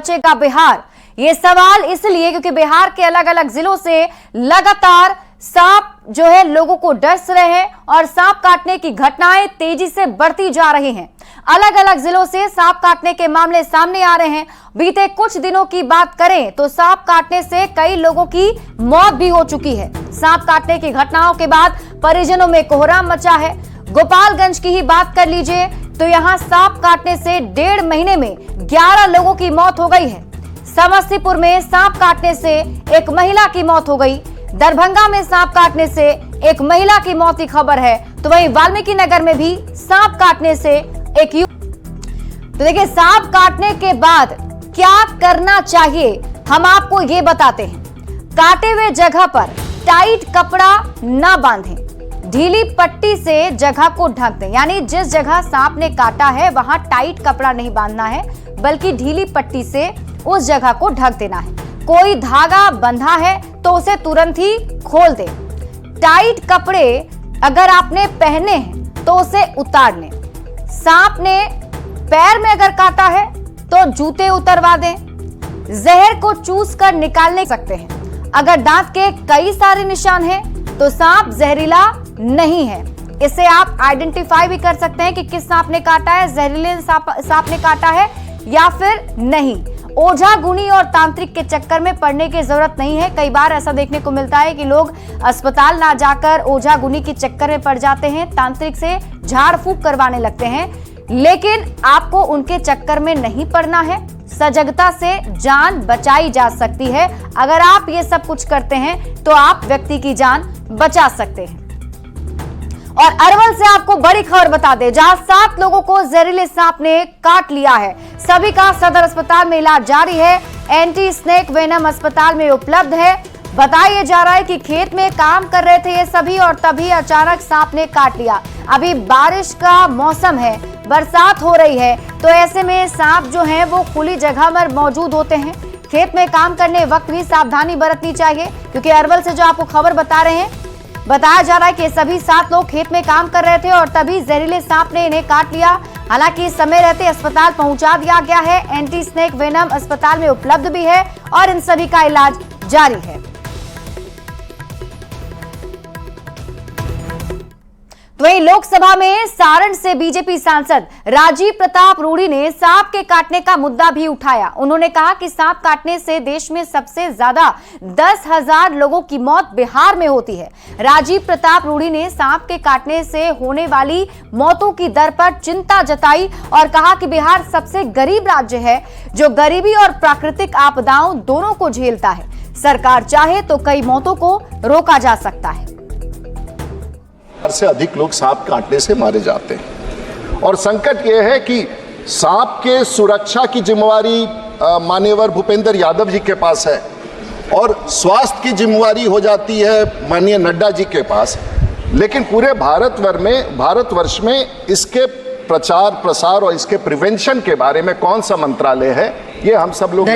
बचेगा बिहार? ये सवाल इसलिए क्योंकि बिहार के अलग अलग जिलों से लगातार सांप जो है लोगों को डस रहे हैं और सांप काटने की घटनाएं तेजी से बढ़ती जा रही हैं। अलग अलग जिलों से सांप काटने के मामले सामने आ रहे हैं। बीते कुछ दिनों की बात करें तो सांप काटने से कई लोगों की मौत भी हो चुकी है। सांप काटने की घटनाओं के बाद परिजनों में कोहराम मचा है। गोपालगंज की ही बात कर लीजिए तो यहां सांप काटने से 1.5 महीने में 11 लोगों की मौत हो गई है। समस्तीपुर में सांप काटने से एक महिला की मौत हो गई। दरभंगा में सांप काटने से एक महिला की मौत की खबर है। तो वहीं वाल्मीकि नगर में भी सांप काटने से एक तो देखिए, सांप काटने के बाद क्या करना चाहिए हम आपको ये बताते हैं। काटे हुए जगह पर टाइट कपड़ा ना बांधें, ढीली पट्टी से जगह को ढक दें। यानी जिस जगह सांप ने काटा है वहां टाइट कपड़ा नहीं बांधना है, बल्कि ढीली पट्टी से उस जगह को ढक देना है। कोई धागा बंधा है तो उसे तुरंत ही खोल दें। टाइट कपड़े अगर आपने पहने हैं तो उसे उतार लें। सांप ने पैर में अगर काटा है तो जूते उतरवा दें। जहर को चूस कर निकालने सकते हैं। अगर दांत के कई सारे निशान हैं तो सांप जहरीला नहीं है। इसे आप आइडेंटिफाई भी कर सकते हैं कि किस सांप ने काटा है, जहरीले सांप ने काटा है या फिर नहीं। ओझा गुनी और तांत्रिक के चक्कर में पड़ने की जरूरत नहीं है। कई बार ऐसा देखने को मिलता है कि लोग अस्पताल ना जाकर ओझा गुनी के चक्कर में पड़ जाते हैं, तांत्रिक से झाड़ फूंक करवाने लगते हैं, लेकिन आपको उनके चक्कर में नहीं पड़ना है। सजगता से जान बचाई जा सकती है। अगर आप ये सब कुछ करते हैं तो आप व्यक्ति की जान बचा सकते हैं। और अरवल से आपको बड़ी खबर बता दें, जहां 7 लोगों को जहरीले सांप ने काट लिया है। सभी का सदर अस्पताल में इलाज जारी है। एंटी स्नेक वेनम अस्पताल में उपलब्ध है। बताया जा रहा है कि खेत में काम कर रहे थे ये सभी और तभी अचानक सांप ने काट लिया। अभी बारिश का मौसम है, बरसात हो रही है, तो ऐसे में सांप जो है वो खुली जगह पर मौजूद होते हैं। खेत में काम करने वक्त भी सावधानी बरतनी चाहिए, क्योंकि अरवल से जो आपको खबर बता रहे हैं, बताया जा रहा है कि सभी 7 लोग खेत में काम कर रहे थे और तभी जहरीले सांप ने इन्हें काट लिया। हालांकि समय रहते अस्पताल पहुंचा दिया गया है। एंटी स्नेक वेनम अस्पताल में उपलब्ध भी है और इन सभी का इलाज जारी है। तो वहीं लोकसभा में सारण से बीजेपी सांसद राजीव प्रताप रूडी ने सांप के काटने का मुद्दा भी उठाया। उन्होंने कहा कि सांप काटने से देश में सबसे ज्यादा 10,000 लोगों की मौत बिहार में होती है। राजीव प्रताप रूडी ने सांप के काटने से होने वाली मौतों की दर पर चिंता जताई और कहा कि बिहार सबसे गरीब राज्य है, जो गरीबी और प्राकृतिक आपदाओं दोनों को झेलता है। सरकार चाहे तो कई मौतों को रोका जा सकता है। से अधिक लोग सांप काटने से मारे जाते हैं और संकट यह है कि सांप के सुरक्षा की जिम्मेवारी माननीय भूपेंद्र यादव जी के पास है और स्वास्थ्य की जिम्मेवारी हो जाती है माननीय नड्डा जी के पास। लेकिन पूरे भारतवर्ष में इसके प्रचार प्रसार और इसके प्रिवेंशन के बारे में कौन सा मंत्रालय है, ये हम सब लोग।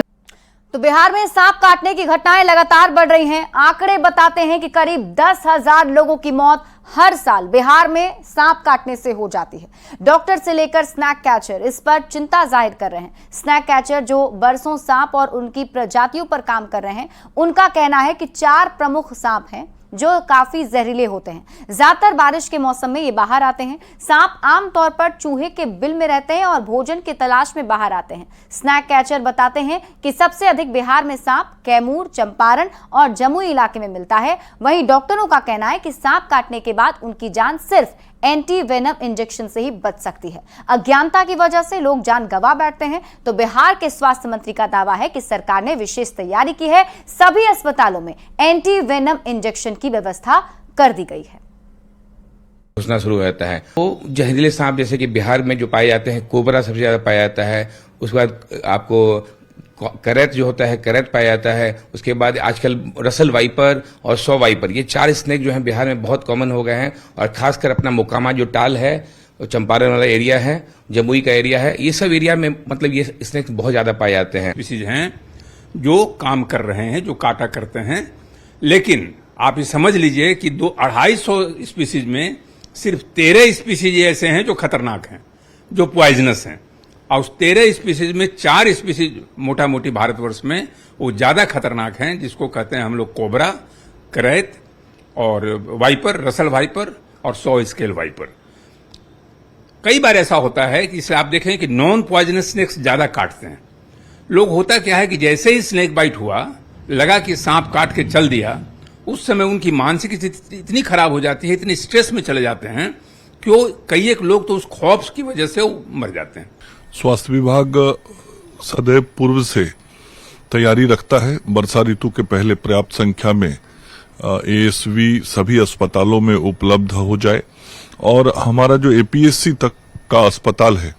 तो बिहार में सांप काटने की घटनाएं लगातार बढ़ रही हैं। आंकड़े बताते हैं कि करीब 10,000 लोगों की मौत हर साल बिहार में सांप काटने से हो जाती है। डॉक्टर से लेकर स्नैक कैचर इस पर चिंता जाहिर कर रहे हैं। स्नैक कैचर जो बरसों सांप और उनकी प्रजातियों पर काम कर रहे हैं, उनका कहना है कि 4 प्रमुख सांप हैं जो काफी जहरीले होते हैं। ज्यादातर बारिश के मौसम में ये बाहर आते हैं। सांप आमतौर पर चूहे के बिल में रहते हैं और भोजन की तलाश में बाहर आते हैं। स्नैक कैचर बताते हैं कि सबसे अधिक बिहार में सांप कैमूर, चंपारण और जमुई इलाके में मिलता है। वहीं डॉक्टरों का कहना है कि सांप काटने के बाद उनकी जान सिर्फ एंटी वेनम इंजेक्शन से ही बच सकती है। अज्ञानता की वजह से लोग जान गंवा बैठते हैं। तो बिहार के स्वास्थ्य मंत्री का दावा है कि सरकार ने विशेष तैयारी की है। सभी अस्पतालों में एंटी वेनम इंजेक्शन की व्यवस्था कर दी गई है। घुसना शुरू हो जाता है तो जहरीले सांप जैसे कि बिहार में जो पाए जाते हैं, कोबरा सबसे ज्यादा पाया जाता है। उसके बाद आपको करैत जो होता है, करैत पाया जाता है। उसके बाद आजकल रसल वाइपर और 100 वाइपर, ये 4 स्नेक जो हैं बिहार में बहुत कॉमन हो गए हैं। और खासकर अपना मोकामा जो टाल है, चंपारण वाला एरिया है, जमुई का एरिया है, ये सब एरिया में मतलब ये स्नेक बहुत ज्यादा पाए जाते हैं। स्पीसीज हैं जो काम कर रहे हैं, जो काटा करते हैं। लेकिन आप ये समझ लीजिए कि 250-250 स्पीसीज में सिर्फ 13 स्पीसीज ऐसे हैं जो खतरनाक हैं, जो पॉइजनस हैं। और उस 13 स्पीसीज में 4 स्पीसीज मोटा मोटी भारतवर्ष में वो ज्यादा खतरनाक हैं, जिसको कहते हैं हम लोग कोबरा, करैत और वाइपर, रसल वाइपर और 100 स्केल वाइपर। कई बार ऐसा होता है कि इसे आप देखें कि नॉन पॉइजनस स्नेक्स ज्यादा काटते हैं लोग। होता क्या है कि जैसे ही स्नेक बाइट हुआ, लगा कि सांप काट के चल दिया, उस समय उनकी मानसिक स्थिति इतनी खराब हो जाती है, इतनी स्ट्रेस में चले जाते हैं कि वो कई एक लोग तो उस खौफ की वजह से वो मर जाते हैं। स्वास्थ्य विभाग सदैव पूर्व से तैयारी रखता है। वर्षा ऋतु के पहले पर्याप्त संख्या में एएसवी सभी अस्पतालों में उपलब्ध हो जाए, और हमारा जो एपीएससी तक का अस्पताल है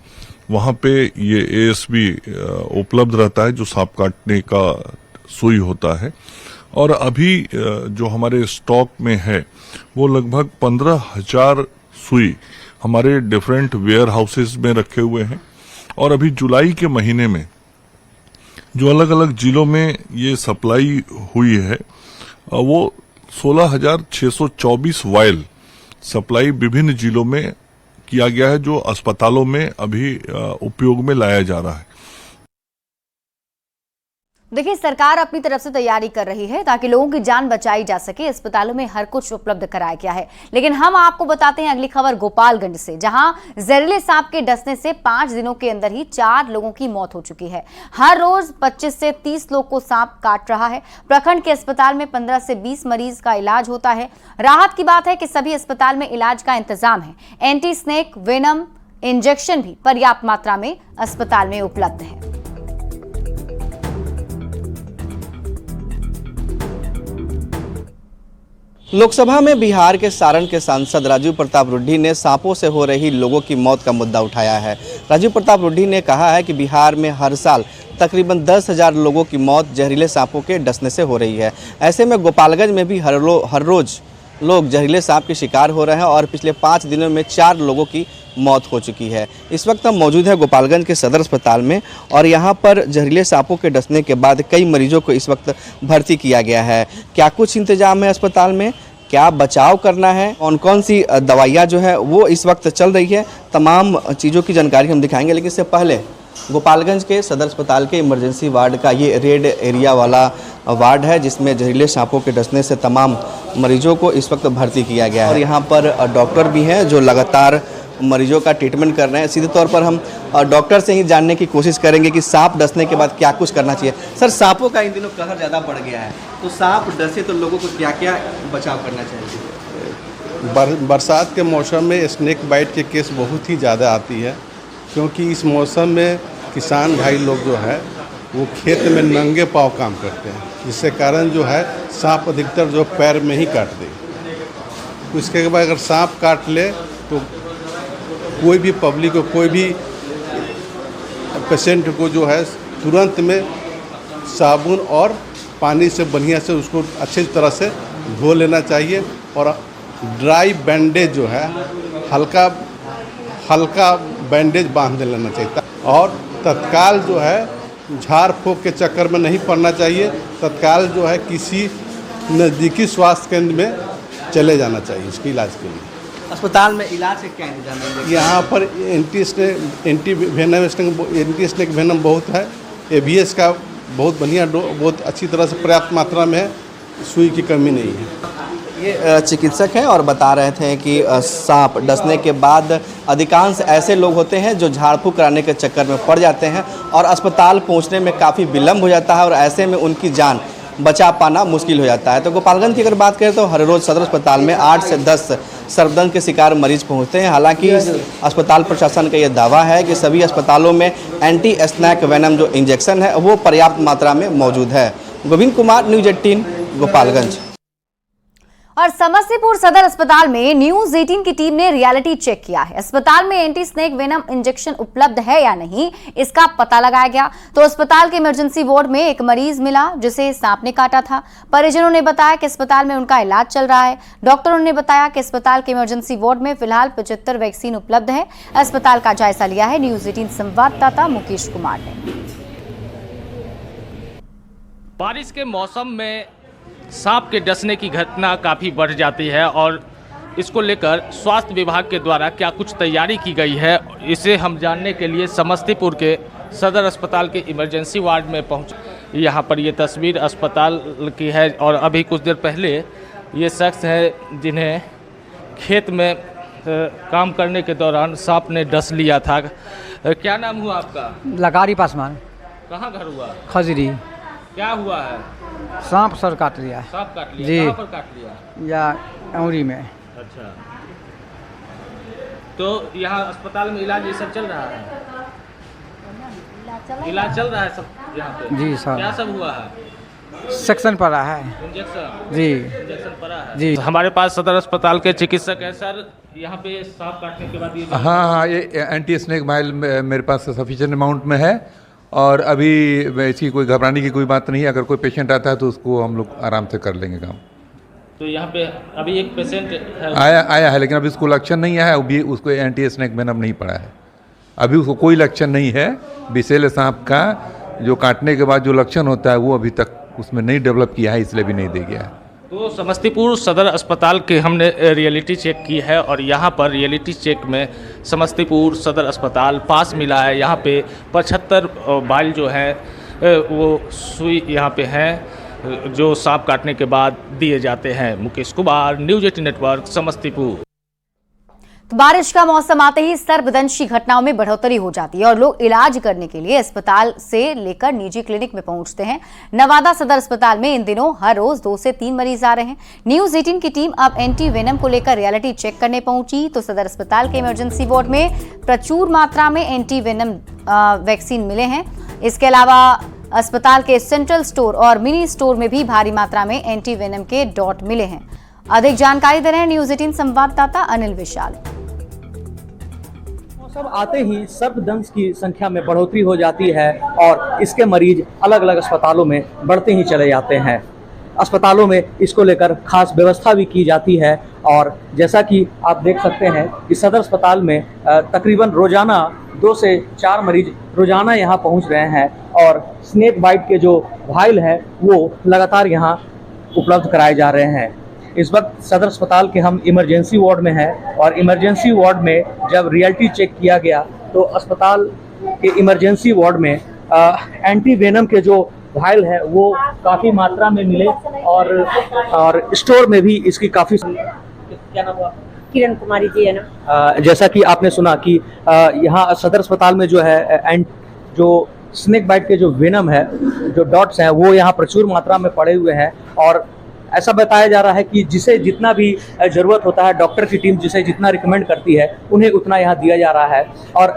वहां पे ये एएसवी उपलब्ध रहता है, जो सांप काटने का सुई होता है। और अभी जो हमारे स्टॉक में है वो लगभग 15,000 सुई हमारे डिफरेंट वेयर हाउसेज में रखे हुए हैं। और अभी जुलाई के महीने में जो अलग अलग जिलों में ये सप्लाई हुई है, वो 16,624 वायल सप्लाई विभिन्न जिलों में किया गया है, जो अस्पतालों में अभी उपयोग में लाया जा रहा है। देखिए, सरकार अपनी तरफ से तैयारी कर रही है ताकि लोगों की जान बचाई जा सके। अस्पतालों में हर कुछ उपलब्ध कराया गया है। लेकिन हम आपको बताते हैं अगली खबर गोपालगंज से, जहां जहरीले सांप के डसने से 5 दिनों के अंदर ही 4 लोगों की मौत हो चुकी है। हर रोज 25 से 30 लोग को सांप काट रहा है। प्रखंड के अस्पताल में 15 से 20 मरीज का इलाज होता है। राहत की बात है कि सभी अस्पताल में इलाज का इंतजाम है। एंटी स्नेक वेनम इंजेक्शन भी पर्याप्त मात्रा में अस्पताल में उपलब्ध है। लोकसभा में बिहार के सारण के सांसद राजीव प्रताप रुड्डी ने सांपों से हो रही लोगों की मौत का मुद्दा उठाया है। राजीव प्रताप रुड्डी ने कहा है कि बिहार में हर साल तकरीबन 10,000 लोगों की मौत जहरीले सांपों के डसने से हो रही है। ऐसे में गोपालगंज में भी हर रोज लोग जहरीले सांप के शिकार हो रहे हैं और पिछले 5 दिनों में 4 लोगों की मौत हो चुकी है। इस वक्त हम मौजूद हैं गोपालगंज के सदर अस्पताल में, और यहाँ पर जहरीले सांपों के डसने के बाद कई मरीजों को इस वक्त भर्ती किया गया है। क्या कुछ इंतजाम है अस्पताल में, क्या बचाव करना है, कौन कौन सी दवाइयाँ जो है वो इस वक्त चल रही है, तमाम चीज़ों की जानकारी हम दिखाएंगे। लेकिन इससे पहले गोपालगंज के सदर अस्पताल के इमरजेंसी वार्ड का ये रेड एरिया वाला वार्ड है, जिसमें जहरीले सांपों के डसने से तमाम मरीजों को इस वक्त भर्ती किया गया है। और यहाँ पर डॉक्टर भी हैं जो लगातार मरीजों का ट्रीटमेंट कर रहे हैं। सीधे तौर पर हम डॉक्टर से ही जानने की कोशिश करेंगे कि सांप डसने के बाद क्या कुछ करना चाहिए। सर, सांपों का इन दिनों कहर ज़्यादा बढ़ गया है, तो सांप डसे तो लोगों को क्या क्या बचाव करना चाहिए? बरसात के मौसम में स्नेक बाइट के केस बहुत ही ज़्यादा आती है, क्योंकि इस मौसम में किसान भाई लोग जो है वो खेत में नंगे पाँव काम करते हैं, जिससे कारण जो है सांप अधिकतर जो पैर में ही काट दे। उसके बाद अगर सांप काट ले तो कोई भी पब्लिक को, कोई भी पेशेंट को जो है तुरंत में साबुन और पानी से बढ़िया से उसको अच्छी तरह से धो लेना चाहिए, और ड्राई बैंडेज जो है हल्का बैंडेज बांध लेना चाहिए, और तत्काल जो है झाड़ फूँक के चक्कर में नहीं पड़ना चाहिए। तत्काल जो है किसी नज़दीकी स्वास्थ्य केंद्र में चले जाना चाहिए इसके इलाज के लिए। अस्पताल में इलाज के क्या इंतजाम है? यहाँ पर एंटी स्नेक वेनम बहुत है। एवीएस का बहुत बढ़िया बहुत अच्छी तरह से पर्याप्त मात्रा में है, सुई की कमी नहीं है। ये चिकित्सक हैं और बता रहे थे कि सांप डसने के बाद अधिकांश ऐसे लोग होते हैं जो झाड़ फूँक कराने के चक्कर में पड़ जाते हैं और अस्पताल पहुंचने में काफ़ी विलम्ब हो जाता है, और ऐसे में उनकी जान बचा पाना मुश्किल हो जाता है। तो गोपालगंज की अगर बात करें तो हर रोज़ सदर अस्पताल में 8 से 10 सर्पदंश के शिकार मरीज पहुंचते हैं। हालांकि अस्पताल प्रशासन का यह दावा है कि सभी अस्पतालों में एंटी स्नेक वेनम जो इंजेक्शन है वो पर्याप्त मात्रा में मौजूद है। गोविंद कुमार, न्यूज़ 18, गोपालगंज। और समस्तीपुर सदर अस्पताल में न्यूज 18 की टीम ने रियलिटी चेक किया है। अस्पताल में एंटी स्नेक वेनम इंजेक्शन उपलब्ध है या नहीं, इसका पता लगाया गया। तो अस्पताल के इमरजेंसी वार्ड में एक मरीज मिला जिसे सांप ने काटा था। परिजनों ने बताया कि अस्पताल में उनका इलाज चल रहा है। डॉक्टरों ने बताया कि अस्पताल के इमरजेंसी वार्ड में फिलहाल 75 वैक्सीन उपलब्ध है। अस्पताल का जायजा लिया है न्यूज 18 संवाददाता मुकेश कुमार ने। बारिश के मौसम में सांप के डसने की घटना काफ़ी बढ़ जाती है, और इसको लेकर स्वास्थ्य विभाग के द्वारा क्या कुछ तैयारी की गई है, इसे हम जानने के लिए समस्तीपुर के सदर अस्पताल के इमरजेंसी वार्ड में पहुंचे। यहाँ पर ये तस्वीर अस्पताल की है और अभी कुछ देर पहले ये शख्स है जिन्हें खेत में काम करने के दौरान सांप ने डस लिया था। क्या नाम हुआ आपका? लगारी पासवान। कहाँ घर हुआ? खजरी। क्या हुआ है? सांप सर काट लिया। सांप काट लिया? जी। कहाँ पर काट लिया? या अमरी में। अच्छा, तो यहाँ अस्पताल में इलाज ये सब चल रहा है? इलाज चल रहा है सब यहाँ पे? जी सर। क्या सब हुआ है? सेक्शन पड़ा है। इंजेक्शन? जी। इंजेक्शन पड़ा है? जी। हमारे पास सदर अस्पताल के चिकित्सक है सर, यहाँ पे सांप काटने के बाद ये हाँ, ये एंटी स्नेक माइल मेरे पास सफिशिएंट अमाउंट में है और अभी इसकी कोई घबराने की कोई बात नहीं है। अगर कोई पेशेंट आता है तो उसको हम लोग आराम से कर लेंगे काम। तो यहाँ पे अभी एक पेशेंट है आया है, लेकिन अभी उसको लक्षण नहीं है, अभी उसको एंटी स्नेक वेनम नहीं पड़ा है। अभी उसको कोई लक्षण नहीं है। विषैले सांप का जो काटने के बाद जो लक्षण होता है वो अभी तक उसमें नहीं डेवलप किया है, इसलिए भी नहीं दे गया है। तो समस्तीपुर सदर अस्पताल के हमने रियलिटी चेक की है और यहाँ पर रियलिटी चेक में समस्तीपुर सदर अस्पताल पास मिला है। यहाँ पे 75 बाइल जो है वो सुई यहाँ पे हैं जो सांप काटने के बाद दिए जाते हैं। Mukesh Kumar, news 18 network, Samastipur. तो बारिश का मौसम आते ही सर्पदंशी घटनाओं में बढ़ोतरी हो जाती है और लोग इलाज करने के लिए अस्पताल से लेकर निजी क्लिनिक में पहुंचते हैं। नवादा सदर अस्पताल में इन दिनों हर रोज 2 से 3 मरीज आ रहे हैं। न्यूज़ 18 की टीम अब एंटी वेनम को लेकर रियलिटी चेक करने पहुंची तो सदर अस्पताल के इमरजेंसी वार्ड में प्रचुर मात्रा में एंटी वेनम वैक्सीन मिले हैं। इसके अलावा अस्पताल के सेंट्रल स्टोर और मिनी स्टोर में भी भारी मात्रा में एंटी वेनम के डॉट मिले हैं। अधिक जानकारी दे रहे हैं न्यूज़ 18 संवाददाता अनिल विशाल। मौसम आते ही सर्पदंश की संख्या में बढ़ोतरी हो जाती है और इसके मरीज अलग अलग अस्पतालों में बढ़ते ही चले जाते हैं। अस्पतालों में इसको लेकर खास व्यवस्था भी की जाती है और जैसा कि आप देख सकते हैं कि सदर अस्पताल में तकरीबन रोजाना 2 से 4 मरीज रोजाना यहाँ पहुँच रहे हैं और स्नेक बाइट के जो वाइल है वो लगातार यहाँ उपलब्ध कराए जा रहे हैं। इस वक्त सदर अस्पताल के हम इमरजेंसी वार्ड में हैं और इमरजेंसी वार्ड में जब रियलिटी चेक किया गया तो अस्पताल के इमरजेंसी वार्ड में एंटी वेनम के जो वाइल है वो काफ़ी मात्रा में मिले और स्टोर में भी इसकी काफ़ी। क्या नाम हुआ? किरण कुमारी जी है ना। जैसा कि आपने सुना कि यहाँ सदर अस्पताल में जो है जो स्नेक बाइट के जो वेनम है, जो डॉट्स हैं वो यहाँ प्रचुर मात्रा में पड़े हुए हैं और ऐसा बताया जा रहा है कि जिसे जितना भी ज़रूरत होता है, डॉक्टर की टीम जिसे जितना रिकमेंड करती है उन्हें उतना यहाँ दिया जा रहा है और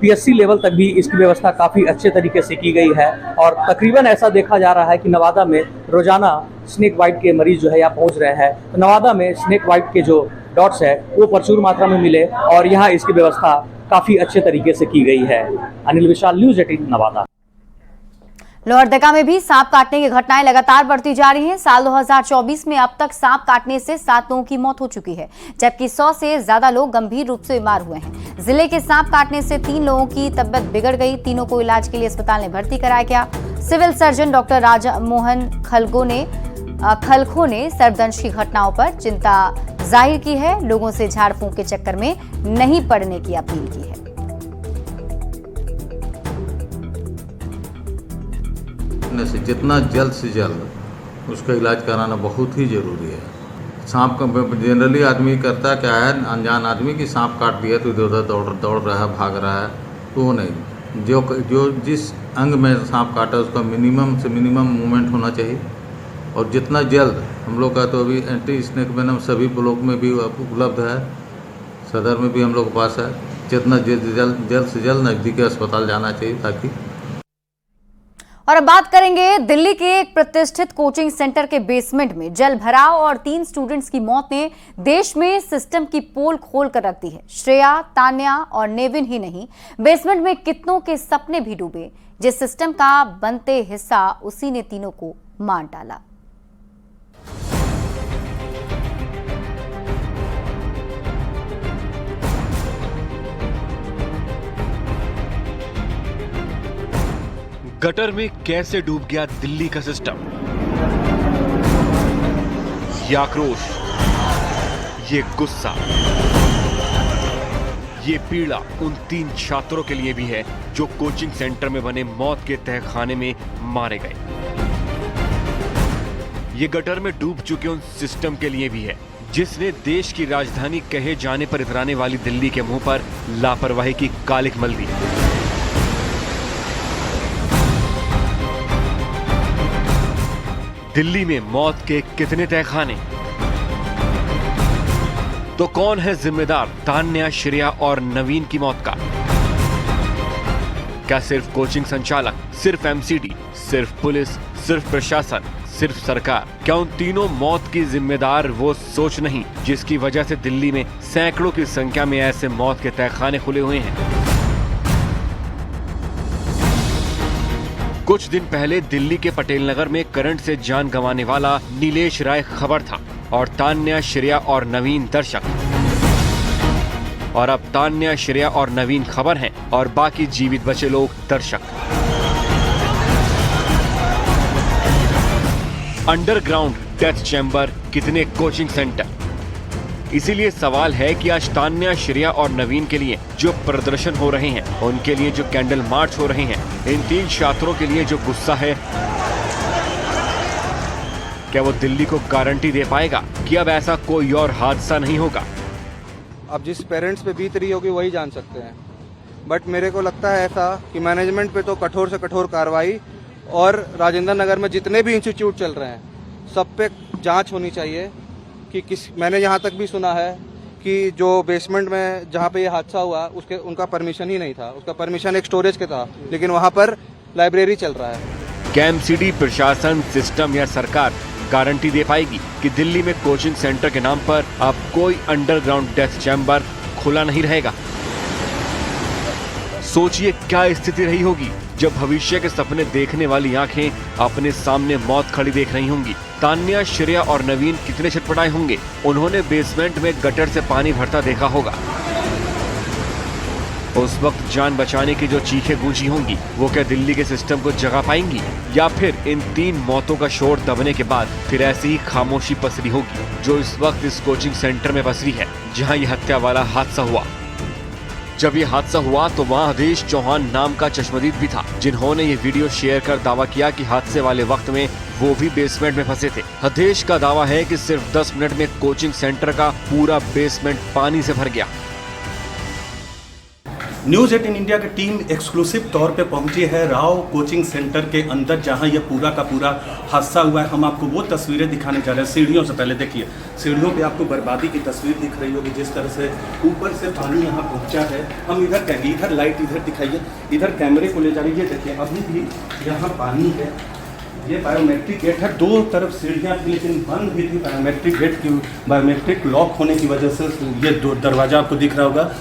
पीएससी लेवल तक भी इसकी व्यवस्था काफ़ी अच्छे तरीके से की गई है और तकरीबन ऐसा देखा जा रहा है कि नवादा में रोजाना स्नेक बाइट के मरीज जो है यहाँ पहुँच रहे हैं। तो नवादा में स्नेक बाइट के जो डॉट्स है वो प्रचुर मात्रा में मिले और यहाँ इसकी व्यवस्था काफ़ी अच्छे तरीके से की गई है। अनिल विशाल, न्यूज़ 18 नवादा। लोहरदगा में भी सांप काटने की घटनाएं लगातार बढ़ती जा रही हैं। साल 2024 में अब तक सांप काटने से 7 लोगों की मौत हो चुकी है, जबकि 100 से ज्यादा लोग गंभीर रूप से बीमार हुए हैं। जिले के सांप काटने से 3 लोगों की तबियत बिगड़ गई। तीनों को इलाज के लिए अस्पताल में भर्ती कराया गया। Civil surgeon doctor Raja Mohan खलखो ने सर्पदंश की घटनाओं पर चिंता जाहिर की है। लोगों से झाड़ फूंक के चक्कर में नहीं पड़ने की अपील की है। से जितना जल्द से जल्द उसका इलाज कराना बहुत ही ज़रूरी है। सांप का जनरली आदमी करता क्या है, अनजान आदमी कि सांप काट दिया तो इधर उधर दौड़ रहा है, भाग रहा है, तो वो नहीं। जो जिस अंग में सांप काटा उसका मिनिमम से मिनिमम मूवमेंट होना चाहिए और जितना जल्द हम लोग का तो अभी एंटी स्नेक वेनम सभी ब्लॉक में भी उपलब्ध है, सदर में भी हम लोग के पास है। जितना जल्द से जल्द नज़दीकी अस्पताल जाना चाहिए ताकि। और अब बात करेंगे दिल्ली के एक प्रतिष्ठित कोचिंग सेंटर के बेसमेंट में जल भराव और 3 स्टूडेंट्स की मौत ने देश में सिस्टम की पोल खोल कर रख दी है। श्रेया, तान्या और नेविन ही नहीं, बेसमेंट में कितनों के सपने भी डूबे। जिस सिस्टम का बनते हिस्सा उसी ने तीनों को मार डाला। गटर में कैसे डूब गया दिल्ली का सिस्टम? ये आक्रोश, ये गुस्सा, ये पीड़ा उन 3 छात्रों के लिए भी है जो कोचिंग सेंटर में बने मौत के तहखाने में मारे गए। ये गटर में डूब चुके उन सिस्टम के लिए भी है जिसने देश की राजधानी कहे जाने पर इतराने वाली दिल्ली के मुंह पर लापरवाही की कालिक मल दी। दिल्ली में मौत के कितने तहखाने, तो कौन है जिम्मेदार तान्या, श्रेया और नवीन की मौत का? क्या सिर्फ कोचिंग संचालक, सिर्फ एमसीडी, सिर्फ पुलिस, सिर्फ प्रशासन, सिर्फ सरकार? क्या उन तीनों मौत की जिम्मेदार वो सोच नहीं जिसकी वजह से दिल्ली में सैकड़ों की संख्या में ऐसे मौत के तहखाने खुले हुए हैं? कुछ दिन पहले दिल्ली के पटेल नगर में करंट से जान गंवाने वाला नीलेश राय खबर था और तान्या, श्रेया और नवीन दर्शक। और अब तान्या, श्रेया और नवीन खबर हैं और बाकी जीवित बचे लोग दर्शक। अंडरग्राउंड डेथ चैम्बर, कितने कोचिंग सेंटर? इसीलिए सवाल है कि आज तान्या, श्रेया और नवीन के लिए जो प्रदर्शन हो रहे हैं, उनके लिए जो कैंडल मार्च हो रहे हैं, इन 3 छात्रों के लिए जो गुस्सा है, क्या वो दिल्ली को गारंटी दे पाएगा कि अब ऐसा कोई और हादसा नहीं होगा? अब जिस पेरेंट्स पे बीत रही होगी वही जान सकते हैं, बट मेरे को लगता है ऐसा कि मैनेजमेंट पे तो कठोर से कठोर कार्रवाई, और राजेंद्र नगर में जितने भी इंस्टीट्यूट चल रहे हैं सब पे जांच होनी चाहिए कि मैंने यहाँ तक भी सुना है कि जो बेसमेंट में जहाँ पे ये हादसा हुआ उनका परमिशन ही नहीं था, उसका परमिशन एक स्टोरेज के था, लेकिन वहाँ पर लाइब्रेरी चल रहा है। क्या एमसीडी, प्रशासन, सिस्टम या सरकार गारंटी दे पाएगी कि दिल्ली में कोचिंग सेंटर के नाम पर अब कोई अंडरग्राउंड डेथ चैम्बर खुला नहीं रहेगा? सोचिए क्या स्थिति रही होगी जब भविष्य के सपने देखने वाली आंखें अपने सामने मौत खड़ी देख रही होंगी। तान्या, श्रेया और नवीन कितने छटपटाए होंगे। उन्होंने बेसमेंट में गटर से पानी भरता देखा होगा। उस वक्त जान बचाने की जो चीखें गूंजी होंगी, वो क्या दिल्ली के सिस्टम को जगा पाएंगी, या फिर इन 3 मौतों का शोर दबने के बाद फिर ऐसी ही खामोशी पसरी होगी जो इस वक्त इस कोचिंग सेंटर में पसरी है जहां ये हत्या वाला हादसा हुआ। जब ये हादसा हुआ तो वहाँ हदेश चौहान नाम का चश्मदीद भी था, जिन्होंने ये वीडियो शेयर कर दावा किया कि हादसे वाले वक्त में वो भी बेसमेंट में फंसे थे। हदेश का दावा है कि सिर्फ 10 मिनट में कोचिंग सेंटर का पूरा बेसमेंट पानी से भर गया। न्यूज़ 18 इंडिया की टीम एक्सक्लूसिव तौर पे पहुंची है राव कोचिंग सेंटर के अंदर, जहां यह पूरा का पूरा हादसा हुआ है। हम आपको वो तस्वीरें दिखाने जा रहे हैं। सीढ़ियों से पहले देखिए, सीढ़ियों पे आपको बर्बादी की तस्वीर दिख रही होगी, जिस तरह से ऊपर से पानी यहाँ पहुँचा है। हम इधर लाइट इधर दिखाइए, इधर कैमरे को ले जा रही है। देखिए अभी भी यहाँ पानी है। ये बायोमेट्रिक गेट है, 2 तरफ सीढ़ियाँ थी लेकिन बंद भी थी। बायोमेट्रिक गेट की बायोमेट्रिक लॉक होने की वजह से ये दरवाज़ा आपको दिख रहा होगा।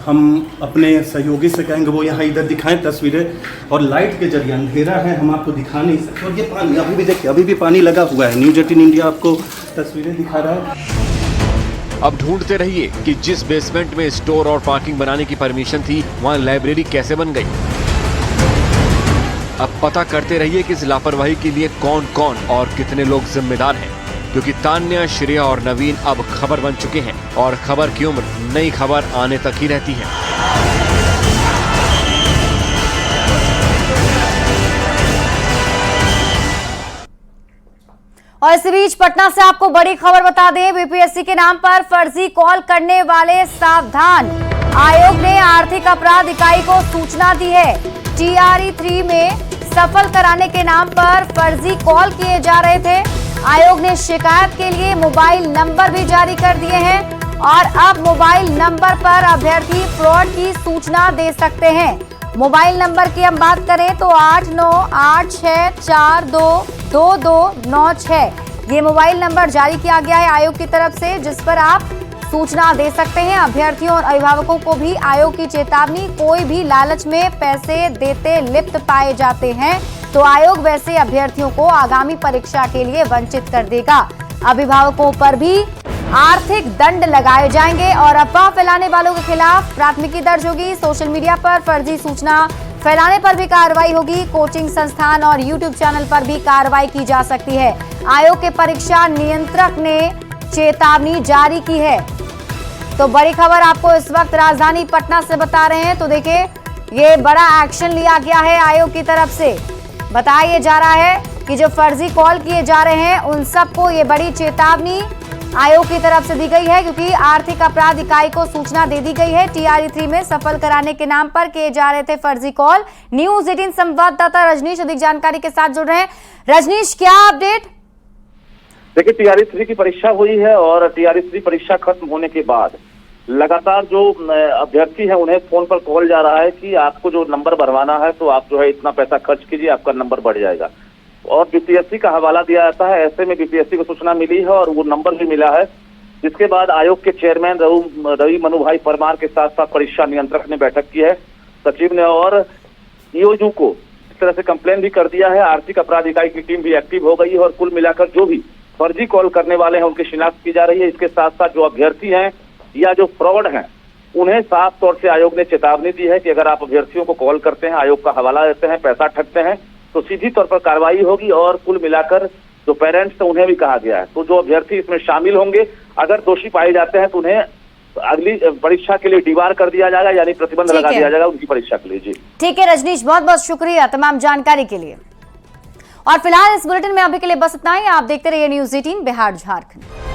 हम अपने सहयोगी से कहेंगे वो यहाँ इधर दिखाएं तस्वीरें, और लाइट के जरिए अंधेरा है, हम आपको दिखा नहीं सकते। और ये पानी अभी भी देखिए, अभी भी पानी लगा हुआ है। न्यूज़ 18 इंडिया आपको तस्वीरें दिखा रहा है। अब ढूंढते रहिए कि जिस बेसमेंट में स्टोर और पार्किंग बनाने की परमिशन थी, वहाँ लाइब्रेरी कैसे बन गई। अब पता करते रहिए कि इस लापरवाही के लिए कौन कौन और कितने लोग जिम्मेदार हैं, क्योंकि तान्या, श्रेया और नवीन अब खबर बन चुके हैं और खबर की उम्र नई खबर आने तक ही रहती है। और इसी बीच पटना से आपको बड़ी खबर बता दें, बीपीएससी के नाम पर फर्जी कॉल करने वाले सावधान। आयोग ने आर्थिक अपराध इकाई को सूचना दी है। TRE 3 में सफल कराने के नाम पर फर्जी कॉल किए जा रहे थे। आयोग ने शिकायत के लिए मोबाइल नंबर भी जारी कर दिए हैं और अब मोबाइल नंबर पर अभ्यर्थी फ्रॉड की सूचना दे सकते हैं। मोबाइल नंबर की हम बात करें तो 8986422296 ये मोबाइल नंबर जारी किया गया है आयोग की तरफ से, जिस पर आप सूचना दे सकते हैं। अभ्यर्थियों और अभिभावकों को भी आयोग की चेतावनी, कोई भी लालच में पैसे देते लिप्त पाए जाते हैं तो आयोग वैसे अभ्यर्थियों को आगामी परीक्षा के लिए वंचित कर देगा। अभिभावकों पर भी आर्थिक दंड लगाए जाएंगे और अफवाह फैलाने वालों के खिलाफ प्राथमिकी दर्ज होगी। सोशल मीडिया पर फर्जी सूचना फैलाने पर भी कार्रवाई होगी। कोचिंग संस्थान और यूट्यूब चैनल पर भी कार्रवाई की जा सकती है। आयोग के परीक्षा नियंत्रक ने चेतावनी जारी की है। तो बड़ी खबर आपको इस वक्त राजधानी पटना से बता रहे हैं। तो देखिए, ये बड़ा एक्शन लिया गया है आयोग की तरफ से। बताया जा रहा है कि जो फर्जी कॉल किए जा रहे हैं उन सबको ये बड़ी चेतावनी आयोग की तरफ से दी गई है, क्योंकि आर्थिक अपराध इकाई को सूचना दे दी गई है। TRE3 में सफल कराने के नाम पर किए जा रहे थे फर्जी कॉल। न्यूज 18 संवाददाता रजनीश अधिक जानकारी के साथ जुड़ रहे हैं। रजनीश, क्या अपडेट? देखिए, TRE3 की परीक्षा हुई है और TRE3 परीक्षा खत्म होने के बाद लगातार जो अभ्यर्थी है उन्हें फोन पर कॉल जा रहा है कि आपको जो नंबर भरवाना है तो आप जो है इतना पैसा खर्च कीजिए, आपका नंबर बढ़ जाएगा। और BPSC का हवाला दिया जाता है। ऐसे में BPSC को सूचना मिली है और वो नंबर भी मिला है, जिसके बाद आयोग के चेयरमैन रवि मनु भाई परमार के साथ साथ परीक्षा नियंत्रक ने बैठक की है, सचिव ने, और EOU को इस तरह से कंप्लेन भी कर दिया है। आर्थिक अपराध इकाई की टीम भी एक्टिव हो गई है और कुल मिलाकर जो भी फर्जी कॉल करने वाले हैं उनकी शिनाख्त की जा रही है। इसके साथ साथ जो अभ्यर्थी हैं या जो फ्रॉड हैं उन्हें साफ तौर से आयोग ने चेतावनी दी है कि अगर आप अभ्यर्थियों को कॉल करते हैं, आयोग का हवाला देते हैं, पैसा ठगते हैं, तो सीधी तौर पर कार्रवाई होगी। और कुल मिलाकर जो पेरेंट्स हैं उन्हें भी कहा गया है, तो जो अभ्यर्थी इसमें शामिल होंगे अगर दोषी पाए जाते हैं तो उन्हें अगली परीक्षा के लिए डीबार कर दिया जाएगा, यानी प्रतिबंध लगा दिया जाएगा उनकी परीक्षा के लिए। जी ठीक है रजनीश, बहुत बहुत शुक्रिया तमाम जानकारी के लिए। और फिलहाल इस बुलेटिन में अभी के लिए बस इतना ही। आप देखते रहिए न्यूज 18 बिहार झारखंड।